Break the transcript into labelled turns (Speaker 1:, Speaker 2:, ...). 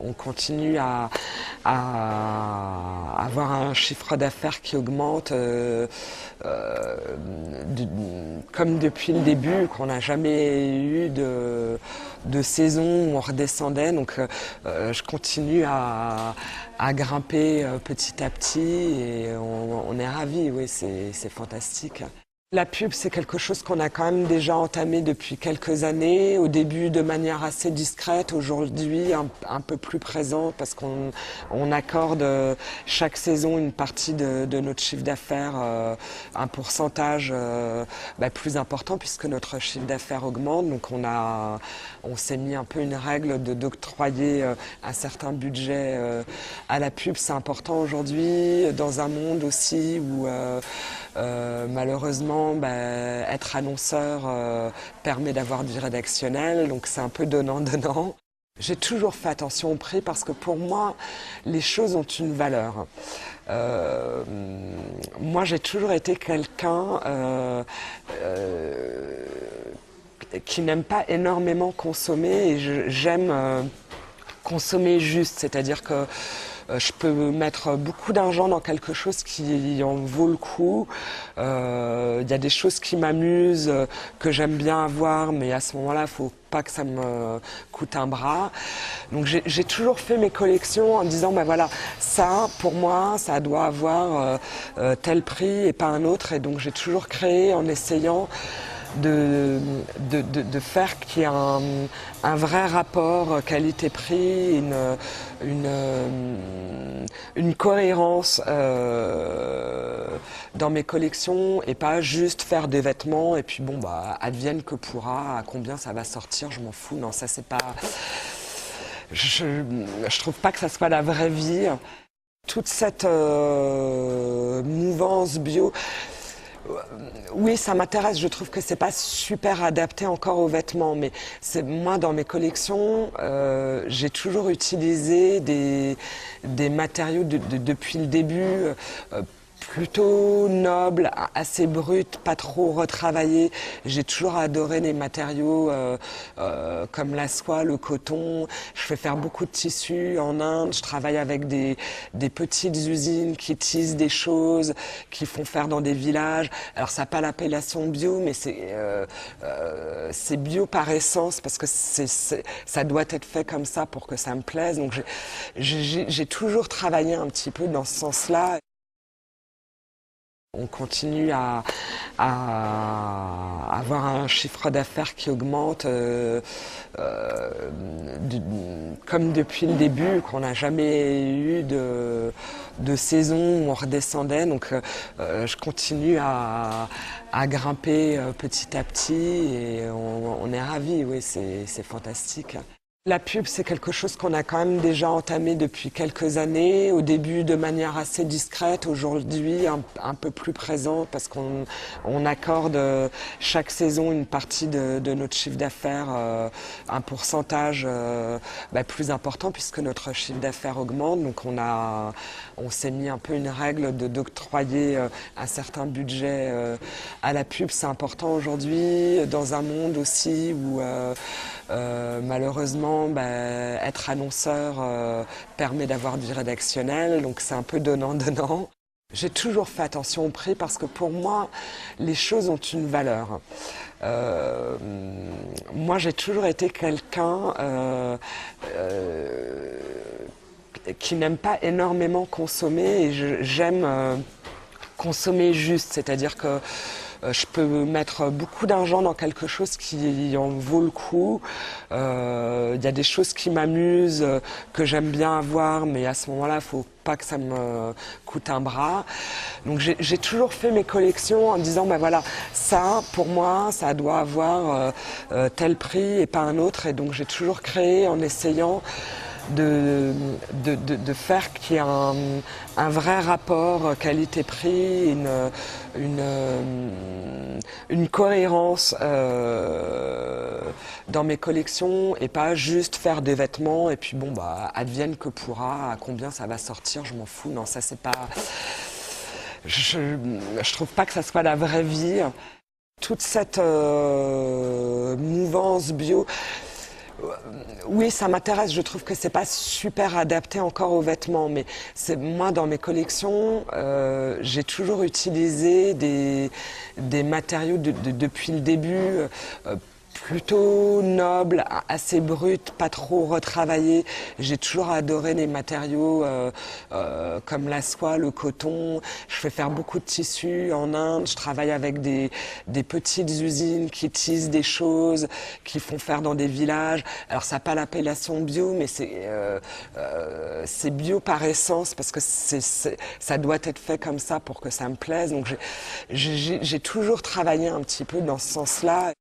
Speaker 1: On continue à avoir un chiffre d'affaires qui augmente comme depuis le début, qu'on n'a jamais eu de saison où on redescendait. Donc je continue à grimper petit à petit et on est ravis, oui, c'est fantastique. La pub, c'est quelque chose qu'on a quand même déjà entamé depuis quelques années, au début de manière assez discrète, aujourd'hui un peu plus présent parce qu'on accorde chaque saison une partie de notre chiffre d'affaires, un pourcentage plus important puisque notre chiffre d'affaires augmente. Donc on s'est mis un peu une règle d'octroyer un certain budget à la pub. C'est important aujourd'hui dans un monde aussi où malheureusement, être annonceur permet d'avoir du rédactionnel, donc c'est un peu donnant-donnant. J'ai toujours fait attention au prix parce que pour moi, les choses ont une valeur. Moi, j'ai toujours été quelqu'un qui n'aime pas énormément consommer et j'aime consommer juste, c'est-à-dire que je peux mettre beaucoup d'argent dans quelque chose qui en vaut le coup. Il y a des choses qui m'amusent, que j'aime bien avoir, mais à ce moment-là, il faut pas que ça me coûte un bras. Donc j'ai toujours fait mes collections en disant, voilà, ça, pour moi, ça doit avoir tel prix et pas un autre. Et donc j'ai toujours créé en essayant de faire qu'il y ait un vrai rapport qualité-prix, une cohérence dans mes collections et pas juste faire des vêtements et puis advienne que pourra, à combien ça va sortir, je m'en fous. Non, ça c'est pas... Je trouve pas que ça soit la vraie vie. Toute cette mouvance bio... Oui, ça m'intéresse. Je trouve que c'est pas super adapté encore aux vêtements, mais moi dans mes collections, j'ai toujours utilisé des matériaux depuis le début. Plutôt noble, assez brut, pas trop retravaillé. J'ai toujours adoré les matériaux comme la soie, le coton. Je fais faire beaucoup de tissus en Inde. Je travaille avec des petites usines qui tissent des choses, qui font faire dans des villages. Alors ça n'a pas l'appellation bio, mais c'est bio par essence parce que ça doit être fait comme ça pour que ça me plaise. Donc j'ai toujours travaillé un petit peu dans ce sens-là. On continue à avoir un chiffre d'affaires qui augmente comme depuis le début, qu'on n'a jamais eu de saison où on redescendait. Donc je continue à grimper petit à petit et on est ravis, oui, c'est fantastique. La pub, c'est quelque chose qu'on a quand même déjà entamé depuis quelques années, au début de manière assez discrète, aujourd'hui un peu plus présent parce qu'on accorde chaque saison une partie de notre chiffre d'affaires, un pourcentage plus important puisque notre chiffre d'affaires augmente. Donc on s'est mis un peu une règle d'octroyer un certain budget à la pub. C'est important aujourd'hui dans un monde aussi où malheureusement être annonceur permet d'avoir du rédactionnel, donc c'est un peu donnant-donnant. J'ai toujours fait attention au prix parce que pour moi, les choses ont une valeur. Moi, j'ai toujours été quelqu'un qui n'aime pas énormément consommer et j'aime consommer juste, c'est-à-dire que je peux mettre beaucoup d'argent dans quelque chose qui en vaut le coup. Il y a des choses qui m'amusent, que j'aime bien avoir, mais à ce moment-là, il faut pas que ça me coûte un bras. Donc j'ai toujours fait mes collections en disant, voilà, ça, pour moi, ça doit avoir tel prix et pas un autre. Et donc j'ai toujours créé en essayant de faire qu'il y ait un vrai rapport qualité-prix, une cohérence dans mes collections et pas juste faire des vêtements et puis advienne que pourra, à combien ça va sortir, je m'en fous. Non, ça c'est pas... Je trouve pas que ça soit la vraie vie. Toute cette mouvance bio... Oui, ça m'intéresse. Je trouve que c'est pas super adapté encore aux vêtements, mais c'est moi dans mes collections, j'ai toujours utilisé des matériaux depuis le début. Plutôt noble, assez brut, pas trop retravaillé. J'ai toujours adoré les matériaux comme la soie, le coton. Je fais faire beaucoup de tissus en Inde. Je travaille avec des petites usines qui tissent des choses, qui font faire dans des villages. Alors ça n'a pas l'appellation bio, mais c'est bio par essence parce que ça doit être fait comme ça pour que ça me plaise. Donc j'ai toujours travaillé un petit peu dans ce sens-là.